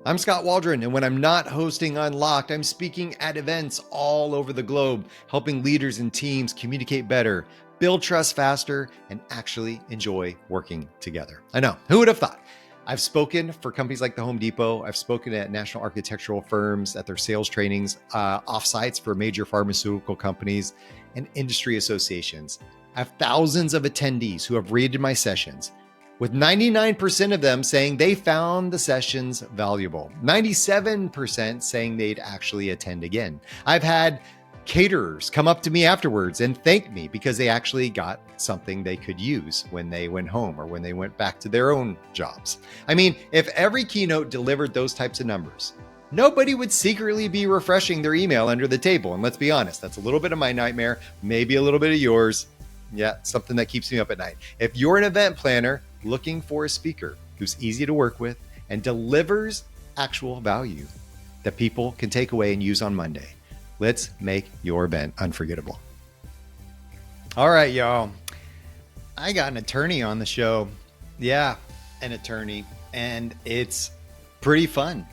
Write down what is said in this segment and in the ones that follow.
I'm Scott Waldron, and when I'm not hosting Unlocked, I'm speaking at events all over the globe, helping leaders and teams communicate better, build trust faster, and actually enjoy working together. I know, who would have thought? I've spoken for companies like the Home Depot. I've spoken at national architectural firms at their sales trainings, offsites for major pharmaceutical companies and industry associations. I have thousands of attendees who have rated my sessions, with 99% of them saying they found the sessions valuable, 97% saying they'd actually attend again. I've had caterers come up to me afterwards and thank me because they actually got something they could use when they went home or when they went back to their own jobs. I mean, if every keynote delivered those types of numbers, nobody would secretly be refreshing their email under the table. And let's be honest, that's a little bit of my nightmare, maybe a little bit of yours. Yeah, something that keeps me up at night. If you're an event planner looking for a speaker who's easy to work with and delivers actual value that people can take away and use on Monday, let's make your event unforgettable. All right, y'all. I got an attorney on the show. Yeah, an attorney. And it's pretty fun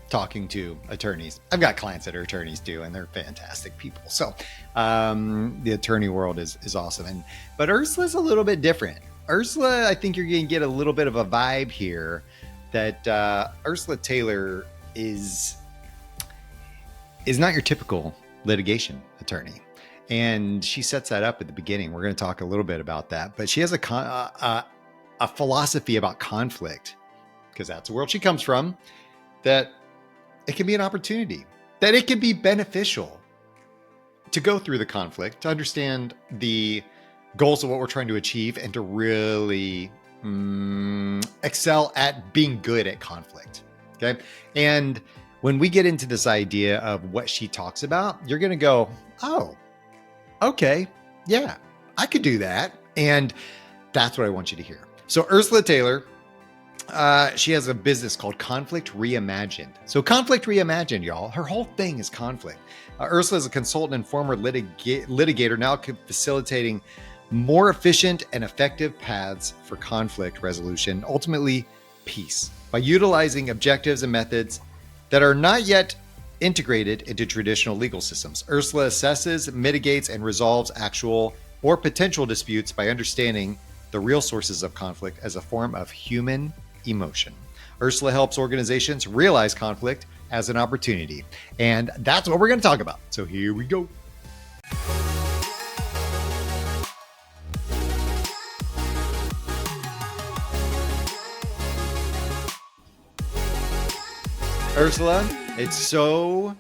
talking to attorneys. I've got clients that are attorneys too, and they're fantastic people. So the attorney world is awesome. But Ursula's a little bit different. Ursula, I think you're going to get a little bit of a vibe here that Ursula Taylor is not your typical litigation attorney. And she sets that up at the beginning. We're going to talk a little bit about that. But she has a philosophy about conflict, because that's the world she comes from, that it can be an opportunity, that it can be beneficial to go through the conflict, to understand the goals of what we're trying to achieve, and to really excel at being good at conflict. Okay. And when we get into this idea of what she talks about, you're going to go, oh, okay, yeah, I could do that. And that's what I want you to hear. So Ursula Taylor, she has a business called Conflict Reimagined. So Conflict Reimagined, y'all, her whole thing is conflict. Ursula is a consultant and former litigator, now facilitating more efficient and effective paths for conflict resolution, ultimately peace, by utilizing objectives and methods that are not yet integrated into traditional legal systems. Ursula assesses, mitigates, and resolves actual or potential disputes by understanding the real sources of conflict as a form of human emotion. Ursula helps organizations realize conflict as an opportunity. And that's what we're going to talk about. So here we go. Ursula, it's so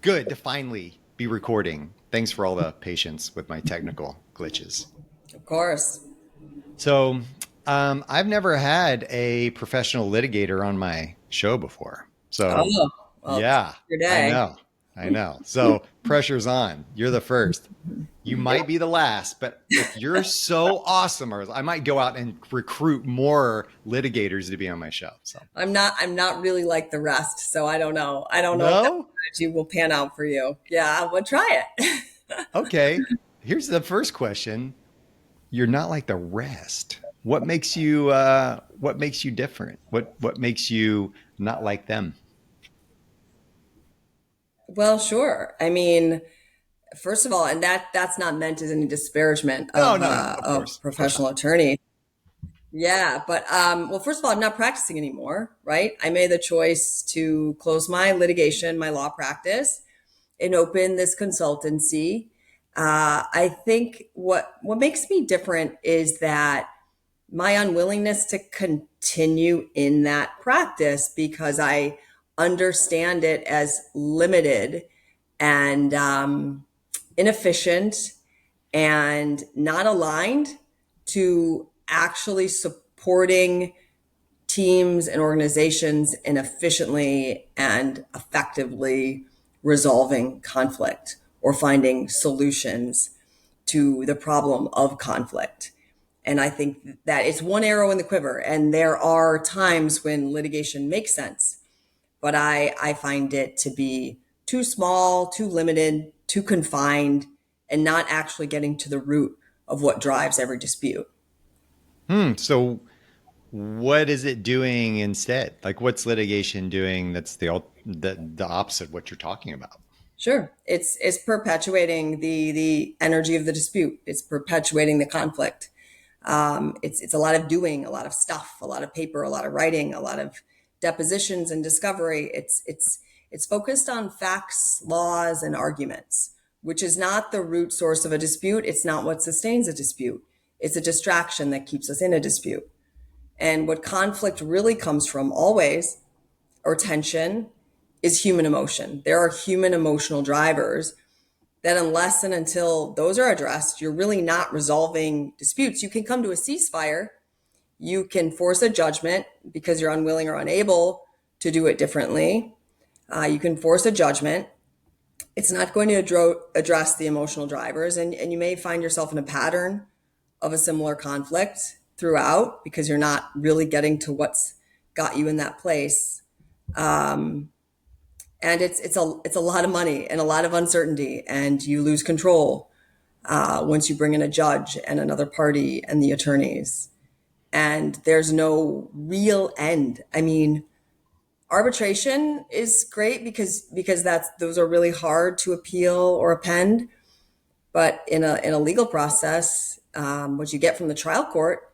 good to finally be recording. Thanks for all the patience with my technical glitches. Of course. So I've never had a professional litigator on my show before. So yeah, I know. So pressure's on. You're the first. You might be the last, but if you're so awesome, I might go out and recruit more litigators to be on my show. So I'm not really like the rest. So I don't know. I don't know if that strategy will pan out for you. Yeah, we'll try it. Okay. Here's the first question. You're not like the rest. What makes you different? What makes you not like them? Well, sure. I mean, first of all, and that's not meant as any disparagement of, No, of professional attorney. Yeah, but well, first of all, I'm not practicing anymore, right? I made the choice to close my litigation, my law practice, and open this consultancy. I think what makes me different is that my unwillingness to continue in that practice, because I understand it as limited and inefficient and not aligned to actually supporting teams and organizations in efficiently and effectively resolving conflict or finding solutions to the problem of conflict. And I think that it's one arrow in the quiver. And there are times when litigation makes sense, but I find it to be too small, too limited, too confined, and not actually getting to the root of what drives every dispute. So what is it doing instead? Like, what's litigation doing that's the opposite of what you're talking about? Sure. It's perpetuating the energy of the dispute. It's perpetuating the conflict. It's a lot of doing, a lot of stuff, a lot of paper, a lot of writing, a lot of depositions and discovery. It's focused on facts, laws, and arguments, which is not the root source of a dispute. It's not what sustains a dispute. It's a distraction that keeps us in a dispute. And what conflict really comes from always, or tension, is human emotion. There are human emotional drivers that unless and until those are addressed, you're really not resolving disputes. You can come to a ceasefire. You can force a judgment because you're unwilling or unable to do it differently. You can force a judgment. It's not going to address the emotional drivers, and you may find yourself in a pattern of a similar conflict throughout because you're not really getting to what's got you in that place. And it's a lot of money and a lot of uncertainty, and you lose control once you bring in a judge and another party and the attorneys, and there's no real end. I mean, arbitration is great because that's those are really hard to appeal or append, but in a legal process, what you get from the trial court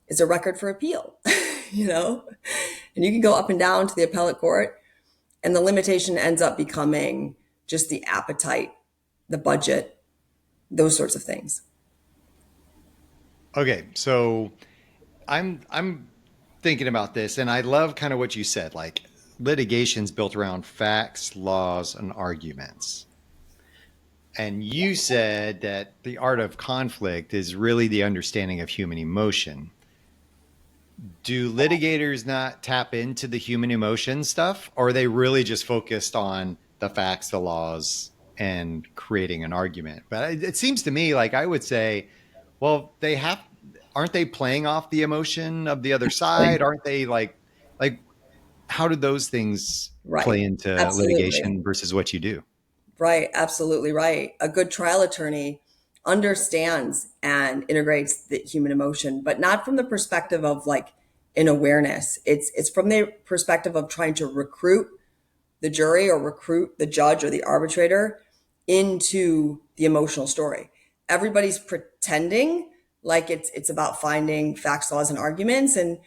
is a record for appeal, you know, and you can go up and down to the appellate court. And the limitation ends up becoming just the appetite, the budget, those sorts of things. Okay, so I'm thinking about this, and I love kind of what you said. Like, litigation's built around facts, laws, and arguments. And you said that the art of conflict is really the understanding of human emotion. Do litigators not tap into the human emotion stuff, or are they really just focused on the facts, the laws, and creating an argument? But it seems to me like I would say, well, aren't they playing off the emotion of the other side? Aren't they like, how do those things Right. play into Absolutely. litigation versus what you do? Right. Absolutely right. A good trial attorney understands and integrates the human emotion, but not from the perspective of like an awareness. It's from the perspective of trying to recruit the jury or recruit the judge or the arbitrator into the emotional story. Everybody's pretending like it's about finding facts, laws, and arguments. And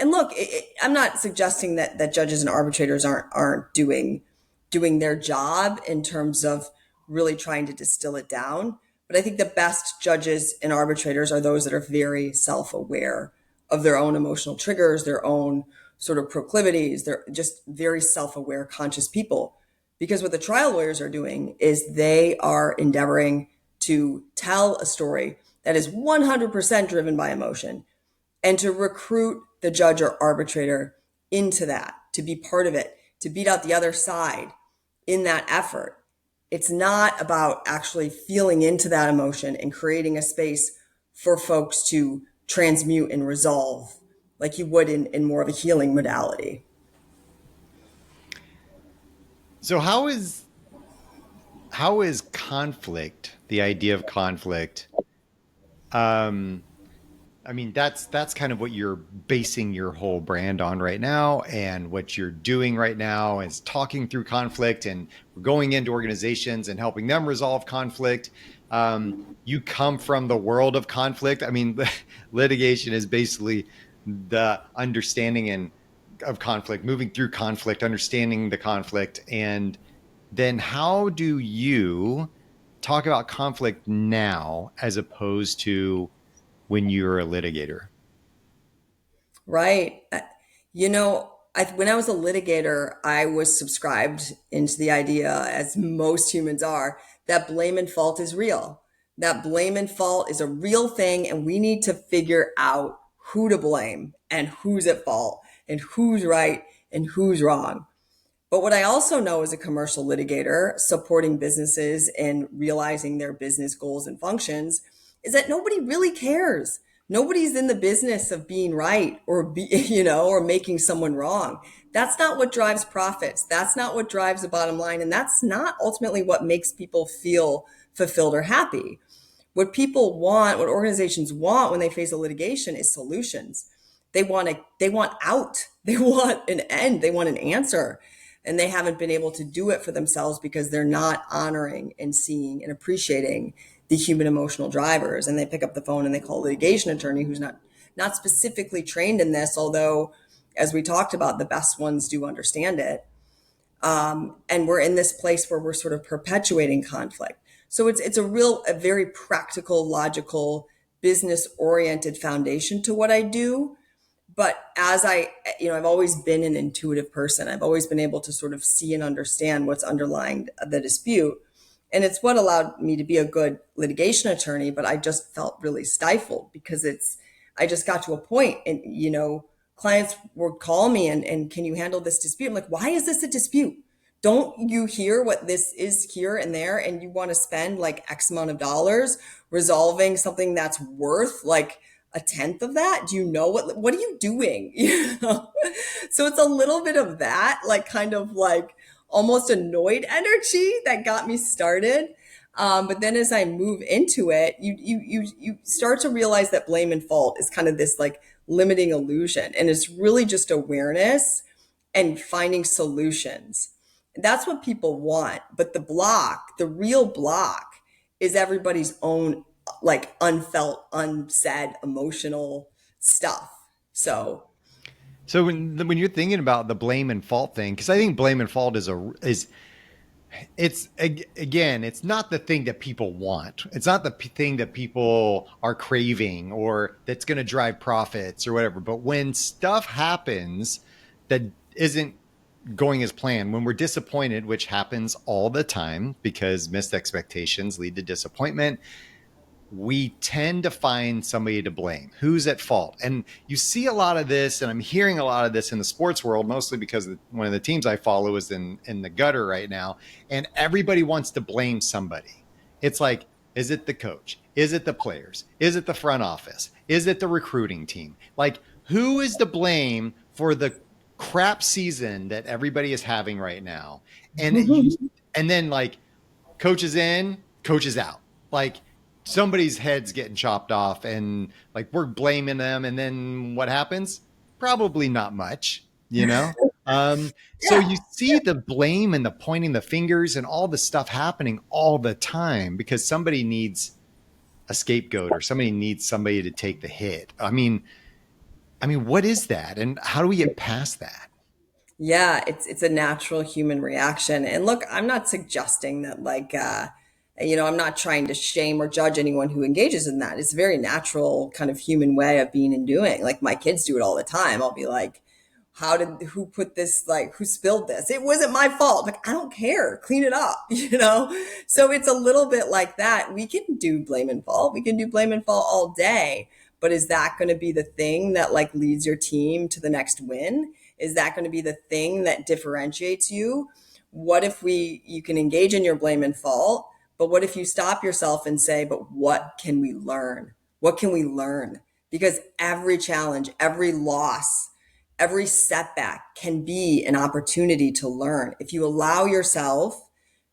look, I'm not suggesting that judges and arbitrators aren't doing their job in terms of really trying to distill it down. But I think the best judges and arbitrators are those that are very self-aware of their own emotional triggers, their own sort of proclivities. They're just very self-aware, conscious people. Because what the trial lawyers are doing is they are endeavoring to tell a story that is 100% driven by emotion and to recruit the judge or arbitrator into that, to be part of it, to beat out the other side in that effort. It's not about actually feeling into that emotion and creating a space for folks to transmute and resolve like you would in more of a healing modality. So how is conflict, the idea of conflict, um, I mean, that's kind of what you're basing your whole brand on right now, and what you're doing right now is talking through conflict, and we're going into organizations and helping them resolve conflict. You come from the world of conflict. I mean, litigation is basically the understanding and of conflict, moving through conflict, understanding the conflict, and then how do you talk about conflict now as opposed to when you're a litigator? Right. You know, when I was a litigator, I was subscribed into the idea, as most humans are, that blame and fault is real. That blame and fault is a real thing, and we need to figure out who to blame and who's at fault and who's right and who's wrong. But what I also know as a commercial litigator supporting businesses in realizing their business goals and functions is that nobody really cares. Nobody's in the business of being right or or making someone wrong. That's not what drives profits. That's not what drives the bottom line. And that's not ultimately what makes people feel fulfilled or happy. What people want, what organizations want when they face a litigation is solutions. they want out. They want an end. They want an answer. And they haven't been able to do it for themselves because they're not honoring and seeing and appreciating the human emotional drivers. And they pick up the phone and they call a litigation attorney who's not specifically trained in this, although as we talked about, the best ones do understand it. And we're in this place where we're sort of perpetuating conflict. So it's a very practical, logical, business oriented foundation to what I do. But I've always been an intuitive person. I've always been able to sort of see and understand what's underlying the dispute. And it's what allowed me to be a good litigation attorney, but I just felt really stifled because I just got to a point and, clients would call me and can you handle this dispute? I'm like, why is this a dispute? Don't you hear what this is here and there? And you want to spend like X amount of dollars resolving something that's worth like a tenth of that? Do you know what are you doing? So it's a little bit of that, like kind of like almost annoyed energy that got me started. But then as I move into it, you start to realize that blame and fault is kind of this like limiting illusion. And it's really just awareness and finding solutions. That's what people want. But the real block is everybody's own like unfelt, unsaid, emotional stuff. So when you're thinking about the blame and fault thing, because I think blame and fault again, it's not the thing that people want. It's not the thing that people are craving or that's going to drive profits or whatever. But when stuff happens that isn't going as planned, when we're disappointed, which happens all the time because missed expectations lead to disappointment, we tend to find somebody to blame. Who's at fault? And you see a lot of this, and I'm hearing a lot of this in the sports world, mostly because one of the teams I follow is in the gutter right now, and everybody wants to blame somebody. It's like, is it the coach? Is it the players? Is it the front office? Is it the recruiting team? Like, who is to blame for the crap season that everybody is having right now? And then like, coach is in, coach is out. Like, somebody's head's getting chopped off and like we're blaming them, and then what happens? Probably not much, you know. So Yeah. you see the blame and the pointing the fingers and all the stuff happening all the time because somebody needs a scapegoat or somebody needs somebody to take the hit. I mean, what is that, and how do we get past that? Yeah, it's a natural human reaction. And look, I'm not suggesting that I'm not trying to shame or judge anyone who engages in that. It's a very natural kind of human way of being and doing. Like my kids do it all the time. I'll be like, who put this, like, who spilled this? It wasn't my fault. Like, I don't care. Clean it up, you know? So it's a little bit like that. We can do blame and fault. We can do blame and fault all day. But is that going to be the thing that like leads your team to the next win? Is that going to be the thing that differentiates you? What if you can engage in your blame and fault, but what if you stop yourself and say, but what can we learn? What can we learn? Because every challenge, every loss, every setback can be an opportunity to learn. If you allow yourself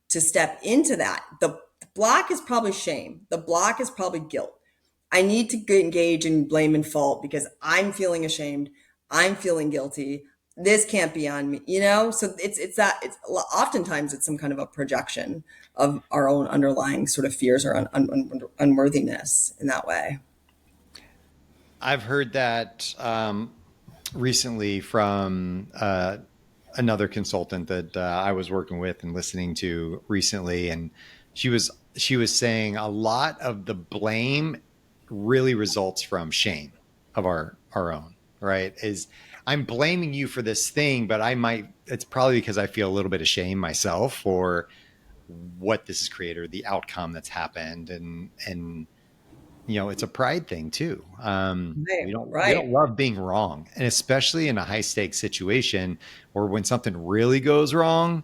to step into that, the block is probably shame. The block is probably guilt. I need to engage in blame and fault because I'm feeling ashamed. I'm feeling guilty. This can't be on me, you know? So it's oftentimes it's some kind of a projection of our own underlying sort of fears or unworthiness in that way. I've heard that recently from another consultant that I was working with and listening to recently, and she was saying a lot of the blame really results from shame of our own, right? Is I'm blaming you for this thing, but it's probably because I feel a little bit of shame myself for what this has created or the outcome that's happened, and it's a pride thing too. Right, We don't right. love being wrong, and especially in a high stakes situation or when something really goes wrong,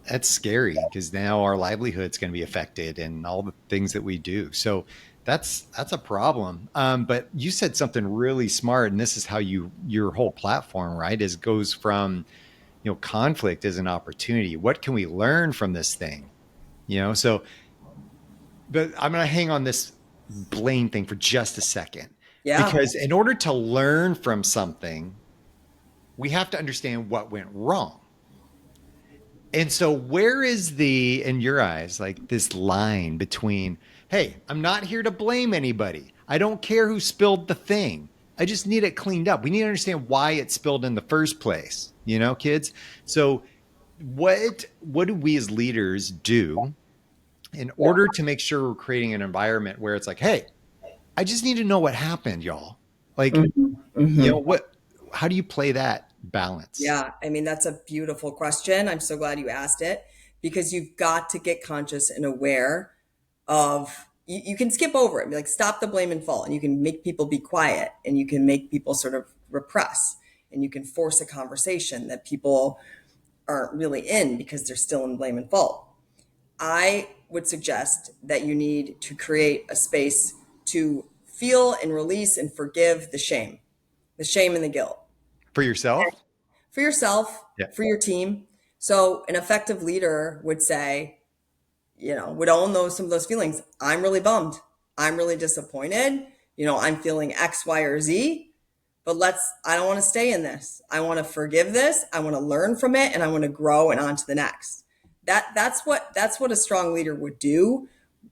that's scary because now our livelihood's going to be affected and all the things that we do. So that's a problem. But you said something really smart, and this is how your whole platform, right, is goes from conflict as an opportunity. What can we learn from this thing? So, but I'm going to hang on this blame thing for just a second. Yeah. Because in order to learn from something, we have to understand what went wrong. And so, where is the, in your eyes, like this line between, hey, I'm not here to blame anybody. I don't care who spilled the thing. I just need it cleaned up. We need to understand why it spilled in the first place, kids? So, what do we as leaders do in order to make sure we're creating an environment where it's like, hey, I just need to know what happened, y'all. Like, Hmm. Hmm. how do you play that balance? Yeah, I mean, that's a beautiful question. I'm so glad you asked it because you've got to get conscious and aware of you can skip over it, be like stop the blame and fault, and you can make people be quiet and you can make people sort of repress and you can force a conversation that people aren't really in because they're still in blame and fault. I would suggest that you need to create a space to feel and release and forgive the shame and the guilt For yourself? for yourself, Yeah. for your team. So an effective leader would say, would own some of those feelings. I'm really bummed. I'm really disappointed. I'm feeling X, Y, or Z, but I don't want to stay in this. I want to forgive this. I want to learn from it and I want to grow and on to the next. That's what a strong leader would do,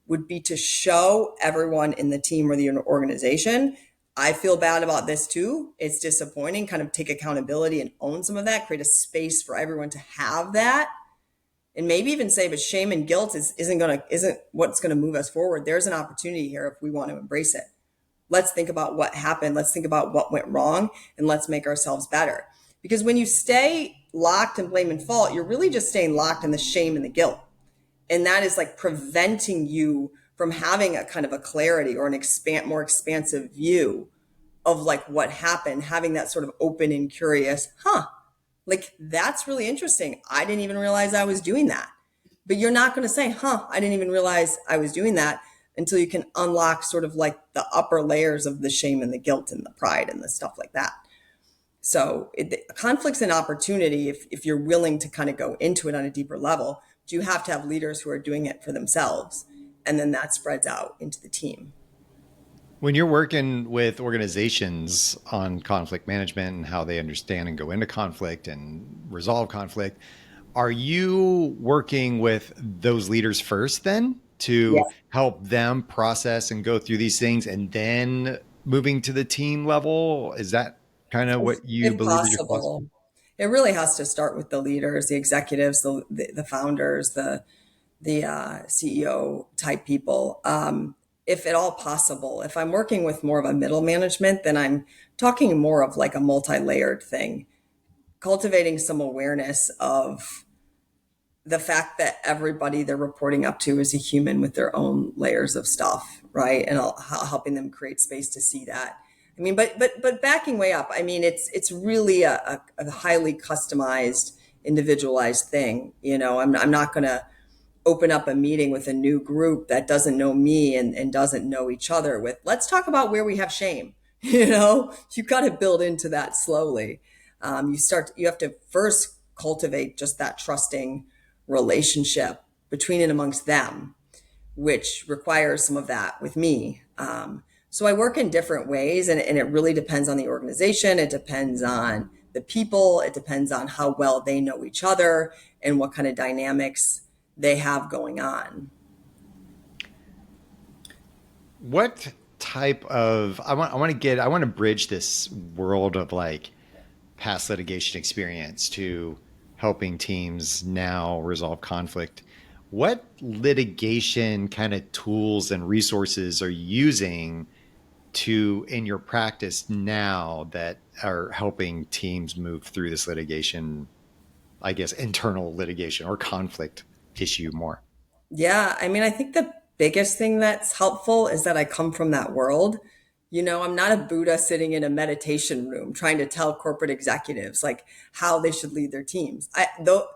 would be to show everyone in the team or the organization, I feel bad about this too. It's disappointing, kind of take accountability and own some of that, create a space for everyone to have that. And maybe even say, but shame and guilt isn't what's gonna move us forward. There's an opportunity here if we want to embrace it. Let's think about what happened. Let's think about what went wrong and let's make ourselves better. Because when you stay locked in blame and fault, you're really just staying locked in the shame and the guilt. And that is like preventing you from having a kind of a clarity or more expansive view of like what happened, having that sort of open and curious, like that's really interesting. I didn't even realize I was doing that. But you're not going to say, I didn't even realize I was doing that until you can unlock sort of like the upper layers of the shame and the guilt and the pride and the stuff like that. So conflict's an opportunity if you're willing to kind of go into it on a deeper level. But you have to have leaders who are doing it for themselves. And then that spreads out into the team. When you're working with organizations on conflict management and how they understand and go into conflict and resolve conflict, are you working with those leaders first then Yeah. to help them process and go through these things and then moving to the team level? Is that kind of what you If believe is your philosophy? possible, it really has to start with the leaders, the executives, the founders, the CEO type people. If at all possible, if I'm working with more of a middle management, then I'm talking more of like a multi-layered thing, cultivating some awareness of the fact that everybody they're reporting up to is a human with their own layers of stuff, right? And helping them create space to see that. I mean, but backing way up. I mean, it's really a highly customized, individualized thing. I'm not going to open up a meeting with a new group that doesn't know me and doesn't know each other with, let's talk about where we have shame. You got to build into that slowly. You have to first cultivate just that trusting relationship between and amongst them, which requires some of that with me. So I work in different ways, and it really depends on the organization. It depends on the people. It depends on how well they know each other and what kind of dynamics they have going on. What type of I want to bridge this world of like past litigation experience to helping teams now resolve conflict. What litigation kind of tools and resources are you using to in your practice now that are helping teams move through this litigation, I guess, internal litigation or conflict issue more? Yeah, I mean, I think the biggest thing that's helpful is that I come from that world. I'm not a Buddha sitting in a meditation room trying to tell corporate executives like how they should lead their teams. Though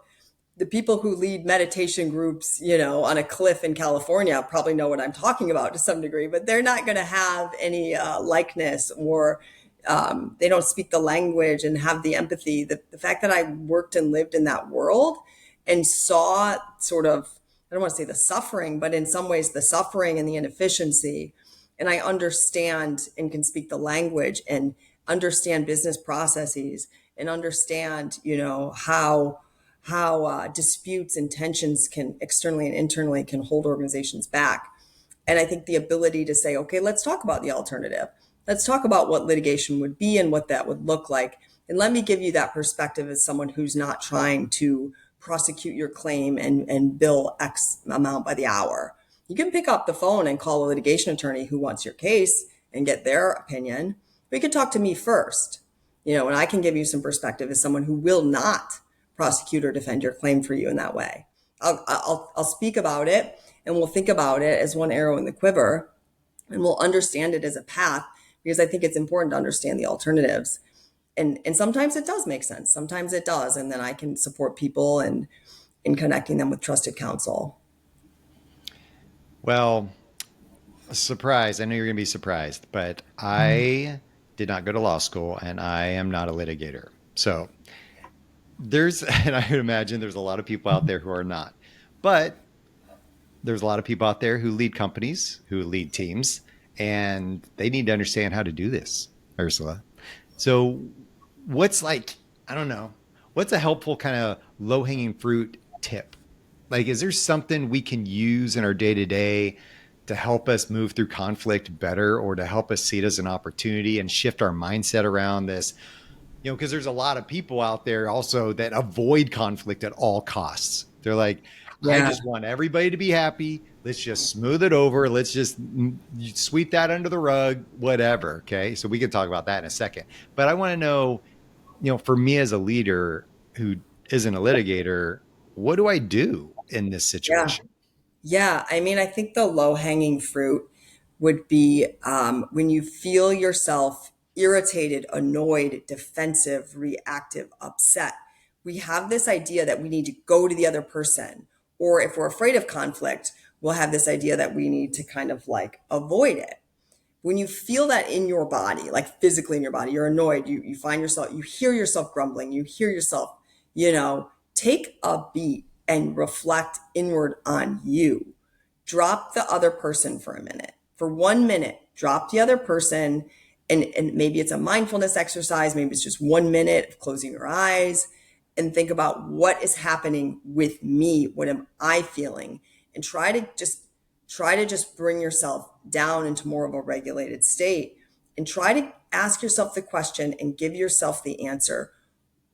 the people who lead meditation groups, on a cliff in California probably know what I'm talking about to some degree, but they're not going to have any likeness or they don't speak the language and have the empathy. The fact that I worked and lived in that world and saw sort of, I don't want to say the suffering, but in some ways the suffering and the inefficiency and I understand and can speak the language and understand business processes and understand, how disputes and tensions can externally and internally can hold organizations back. And I think the ability to say, okay, let's talk about the alternative. Let's talk about what litigation would be and what that would look like. And let me give you that perspective as someone who's not trying to prosecute your claim and bill X amount by the hour. You can pick up the phone and call a litigation attorney who wants your case and get their opinion. But you can talk to me first, and I can give you some perspective as someone who will not prosecute or defend your claim for you in that way. I'll speak about it, and we'll think about it as one arrow in the quiver, and we'll understand it as a path, because I think it's important to understand the alternatives. And sometimes it does make sense. Sometimes it does. And then I can support people and in connecting them with trusted counsel. Well, surprise. I know you're going to be surprised, but I did not go to law school and I am not a litigator. So and I would imagine there's a lot of people out there who are not. But there's a lot of people out there who lead companies, who lead teams, and they need to understand how to do this, Ursula. So, I don't know, what's a helpful kind of low hanging fruit tip? Like, is there something we can use in our day to day to help us move through conflict better or to help us see it as an opportunity and shift our mindset around this? Because there's a lot of people out there also that avoid conflict at all costs. They're like, I Yeah. just want everybody to be happy. Let's just smooth it over. Let's just sweep that under the rug, whatever. Okay. So we can talk about that in a second. But I want to know, for me as a leader who isn't a litigator, what do I do in this Yeah. situation? Yeah. I mean, I think the low hanging fruit would be when you feel yourself irritated, annoyed, defensive, reactive, upset. We have this idea that we need to go to the other person. Or if we're afraid of conflict, we'll have this idea that we need to kind of like avoid it. When you feel that in your body, like physically in your body, you're annoyed, you find yourself, you hear yourself grumbling, you hear yourself, take a beat and reflect inward on you. Drop the other person for a minute. For 1 minute, drop the other person. And maybe it's a mindfulness exercise. Maybe it's just 1 minute of closing your eyes and think about what is happening with me. What am I feeling? And try to just bring yourself down into more of a regulated state and try to ask yourself the question and give yourself the answer.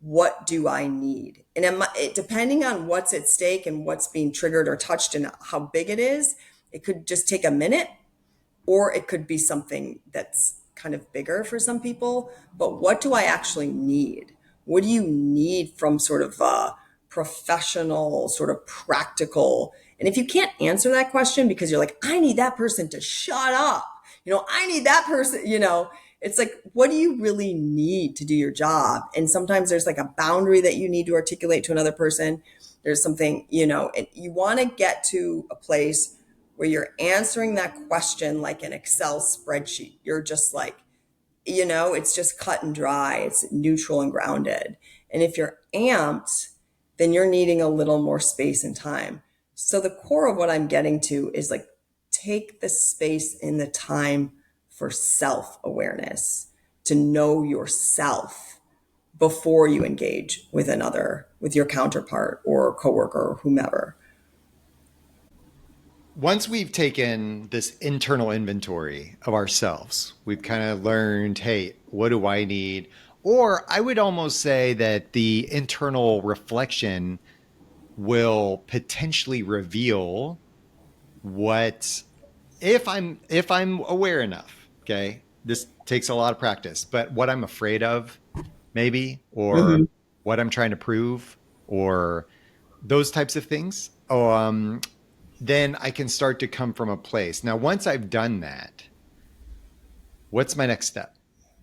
What do I need? And depending on what's at stake and what's being triggered or touched and how big it is, it could just take a minute, or it could be something that's kind of bigger for some people. But what do I actually need? What do you need from sort of a professional, sort of practical? And if you can't answer that question because you're like, I need that person to shut up, I need that person, it's like, what do you really need to do your job? And sometimes there's like a boundary that you need to articulate to another person. There's something, and you want to get to a place where you're answering that question like an Excel spreadsheet. You're just like, it's just cut and dry. It's neutral and grounded. And if you're amped, then you're needing a little more space and time. So the core of what I'm getting to is like, take the space and the time for self-awareness, to know yourself before you engage with your counterpart or coworker or whomever. Once we've taken this internal inventory of ourselves, we've kind of learned, hey, what do I need? Or I would almost say that the internal reflection will potentially reveal what if I'm aware enough, okay? This takes a lot of practice, but what I'm afraid of maybe or Mm-hmm. what I'm trying to prove or those types of things. Then I can start to come from a place. Now, once I've done that, what's my next step?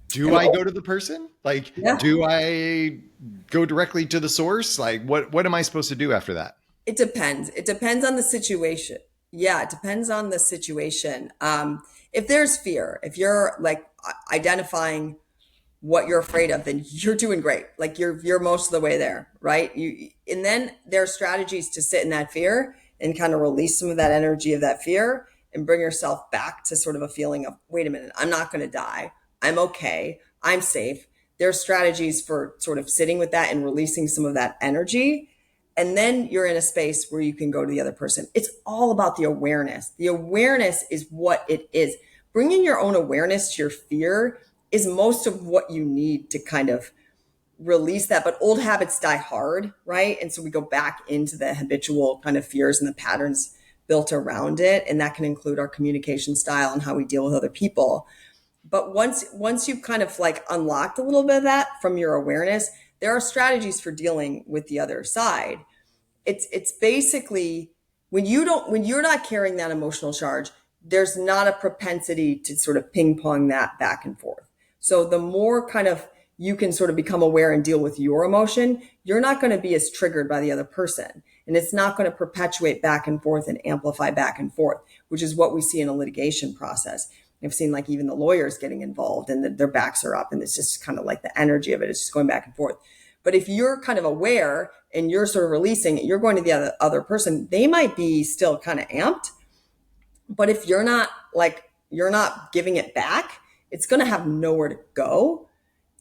Do And I go to the person? Like, yeah, do I go directly to the source? Like, what am I supposed to do after that? it depends. It depends on the situation. Yeah, it depends on the situation. If there's fear, if you're like identifying what you're afraid of, then you're doing great. Like you're most of the way there, right? And then there are strategies to sit in that fear and kind of release some of that energy of that fear and bring yourself back to sort of a feeling of, wait a minute, I'm not going to die. I'm okay. I'm safe. There are strategies for sort of sitting with that and releasing some of that energy. And then you're in a space where you can go to the other person. It's all about the awareness. The awareness is what it is. Bringing your own awareness to your fear is most of what you need to kind of release that. But old habits die hard, right? And so we go back into the habitual kind of fears and the patterns built around it. And that can include our communication style and how we deal with other people. But once you've kind of like unlocked a little bit of that from your awareness, there are strategies for dealing with the other side. It's basically when you're not carrying that emotional charge, there's not a propensity to sort of ping pong that back and forth. So the more kind of you can sort of become aware and deal with your emotion, you're not going to be as triggered by the other person. And it's not going to perpetuate back and forth and amplify back and forth, which is what we see in a litigation process. I've seen like even the lawyers getting involved and their backs are up and it's just kind of like the energy of it is just going back and forth. But if you're kind of aware and you're sort of releasing it, you're going to the other person, they might be still kind of amped. But if you're not giving it back, it's going to have nowhere to go.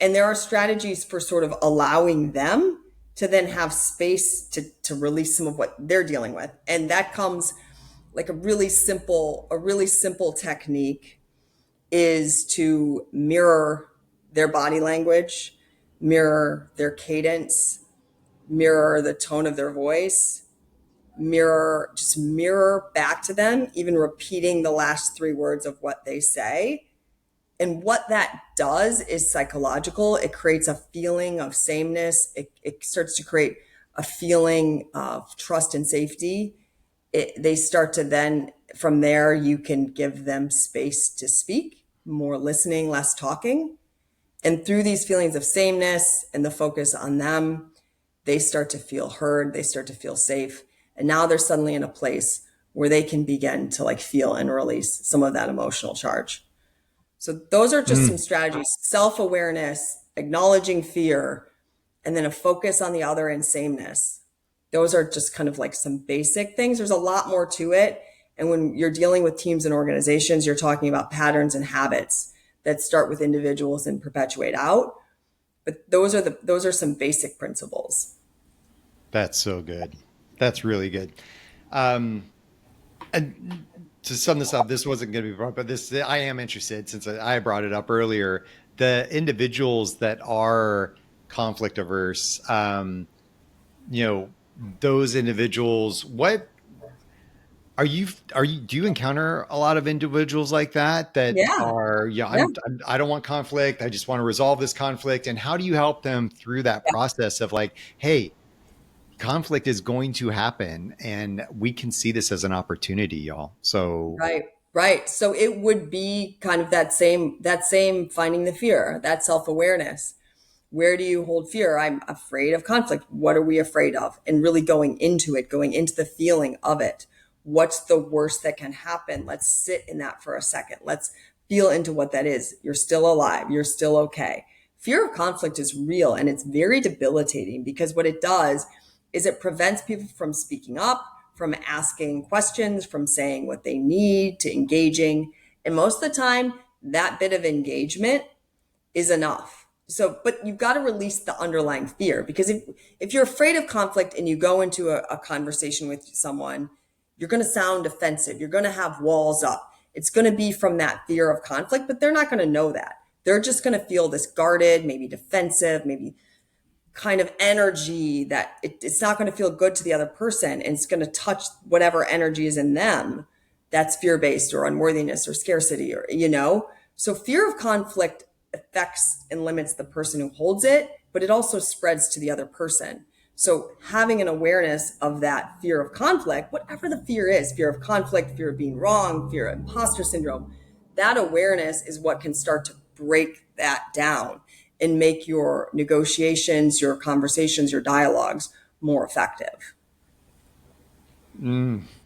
And there are strategies for sort of allowing them to then have space to release some of what they're dealing with. And that comes like a really simple technique is to mirror their body language, mirror their cadence, mirror the tone of their voice, mirror back to them, even repeating the last three words of what they say. And what that does is psychological. It creates a feeling of sameness. It starts to create a feeling of trust and safety. They start to then, from there, you can give them space to speak, more listening, less talking. And through these feelings of sameness and the focus on them, they start to feel heard, they start to feel safe. And now they're suddenly in a place where they can begin to like feel and release some of that emotional charge. So those are just some strategies: self-awareness, acknowledging fear, and then a focus on the other and sameness. Those are just kind of like some basic things. There's a lot more to it. And when you're dealing with teams and organizations, you're talking about patterns and habits that start with individuals and perpetuate out. But those are some basic principles. That's so good. That's really good. And to sum this up, this wasn't going to be brought, but this I am interested since I brought it up earlier. The individuals that are conflict averse, you know, those individuals. What are you? Are you? Do you encounter a lot of individuals like that that Yeah. are? Yeah, Yeah. I don't want conflict. I just want to resolve this conflict. And how do you help them through that process of like, hey, conflict is going to happen and we can see this as an opportunity, y'all. So Right. Right. So it would be kind of that same finding the fear, that self-awareness. Where do you hold fear? I'm afraid of conflict. What are we afraid of? And really going into it, going into the feeling of it. What's the worst that can happen? Let's sit in that for a second. Let's feel into what that is. You're still alive. You're still okay. Fear of conflict is real and it's very debilitating because what it does is it prevents people from speaking up, from asking questions, from saying what they need, to engaging. And most of the time, that bit of engagement is enough. So, but you've got to release the underlying fear because if you're afraid of conflict and you go into a conversation with someone, you're going to sound defensive. You're going to have walls up. It's going to be from that fear of conflict, but they're not going to know that. They're just going to feel this guarded, maybe defensive, maybe kind of energy that it's not going to feel good to the other person. And it's going to touch whatever energy is in them that's fear based or unworthiness or scarcity or, so fear of conflict affects and limits the person who holds it, but it also spreads to the other person. So having an awareness of that fear of conflict, whatever the fear is, fear of conflict, fear of being wrong, fear of imposter syndrome, that awareness is what can start to break that down and make your negotiations, your conversations, your dialogues more effective.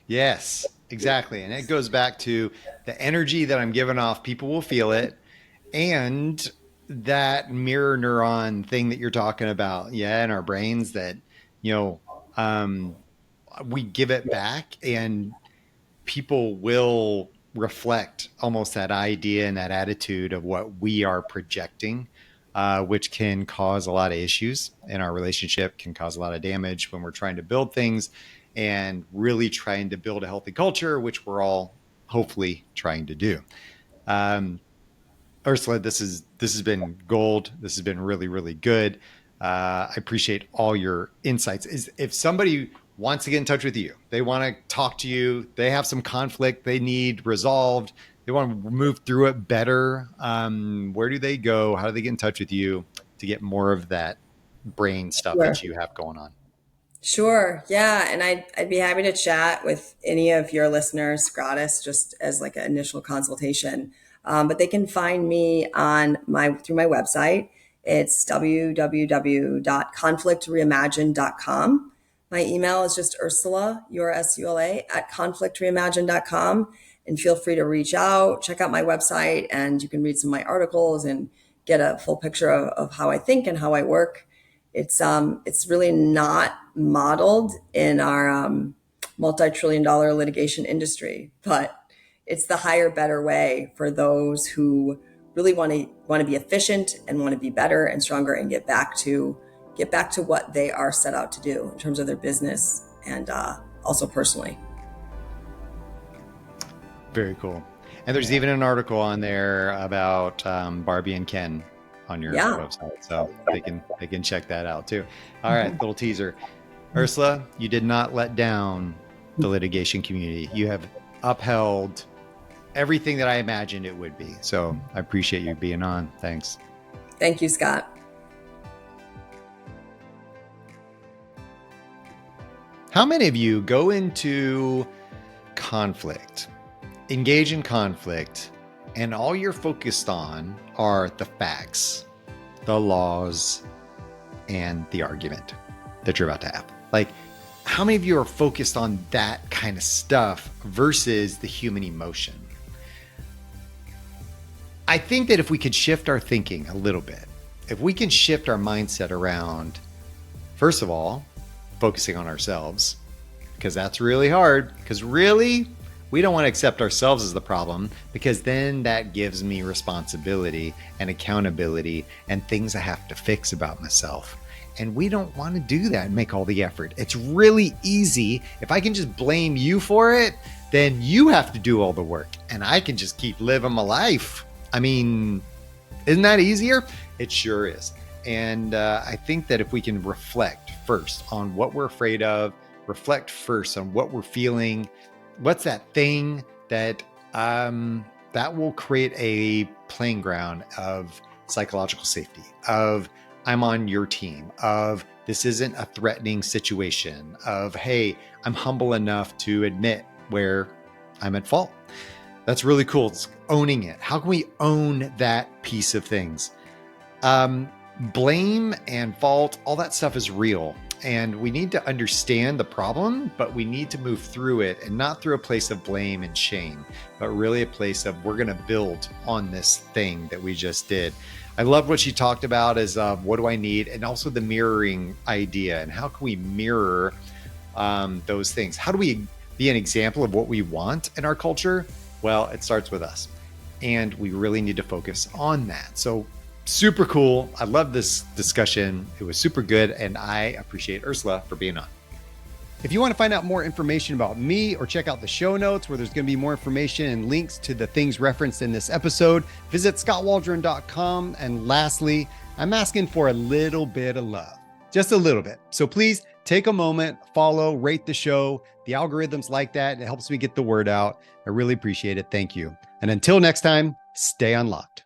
yes, exactly. And it goes back to the energy that I'm giving off, people will feel it. And that mirror neuron thing that you're talking about, yeah, in our brains that, you know, um, we give it back and people will reflect almost that idea and that attitude of what we are projecting, which can cause a lot of issues in our relationship, can cause a lot of damage when we're trying to build things and really trying to build a healthy culture, which we're all hopefully trying to do. Ursula, this has been gold. This has been really, really good. I appreciate all your insights. If somebody wants to get in touch with you, they want to talk to you, they have some conflict they need resolved, they want to move through it better, where do they go? How do they get in touch with you to get more of that brain stuff Sure. that you have going on? Sure. Yeah. And I'd be happy to chat with any of your listeners gratis, just as like an initial consultation. But they can find me through my website. It's www.conflictreimagined.com. My email is just Ursula, Ursula, at conflictreimagined.com. And feel free to reach out, check out my website, and you can read some of my articles and get a full picture of how I think and how I work. It's really not modeled in our multi-trillion-dollar litigation industry, but it's the higher, better way for those who really want to be efficient and want to be better and stronger and get back to what they are set out to do in terms of their business and also personally. Very cool. And there's even an article on there about Barbie and Ken on your website, so they can check that out too. All right, little teaser. Ursula, you did not let down the litigation community. You have upheld everything that I imagined it would be. So I appreciate you being on. Thanks. Thank you, Skot. How many of you go into conflict, engage in conflict, and all you're focused on are the facts, the laws, and the argument that you're about to have? Like, how many of you are focused on that kind of stuff versus the human emotion? I think that if we could shift our thinking a little bit, if we can shift our mindset around, first of all, focusing on ourselves, because that's really hard, because really, we don't want to accept ourselves as the problem, because then that gives me responsibility and accountability and things I have to fix about myself. And we don't want to do that and make all the effort. It's really easy. If I can just blame you for it, then you have to do all the work and I can just keep living my life. I mean, isn't that easier? It sure is. And I think that if we can reflect first on what we're afraid of, reflect first on what we're feeling, what's that thing that that will create a playing ground of psychological safety, of I'm on your team, of this isn't a threatening situation, of, hey, I'm humble enough to admit where I'm at fault. That's really cool. It's owning it. How can we own that piece of things? Blame and fault, all that stuff is real. And we need to understand the problem, but we need to move through it, and not through a place of blame and shame, but really a place of we're going to build on this thing that we just did. I love what she talked about is what do I need? And also the mirroring idea, and how can we mirror those things? How do we be an example of what we want in our culture? Well, it starts with us, and we really need to focus on that. So super cool. I love this discussion. It was super good, and I appreciate Ursula for being on. If you want to find out more information about me or check out the show notes where there's going to be more information and links to the things referenced in this episode, visit skotwaldron.com. And lastly, I'm asking for a little bit of love, just a little bit. So please take a moment, follow, rate the show. The algorithms like that. It helps me get the word out. I really appreciate it. Thank you. And until next time, stay unlocked.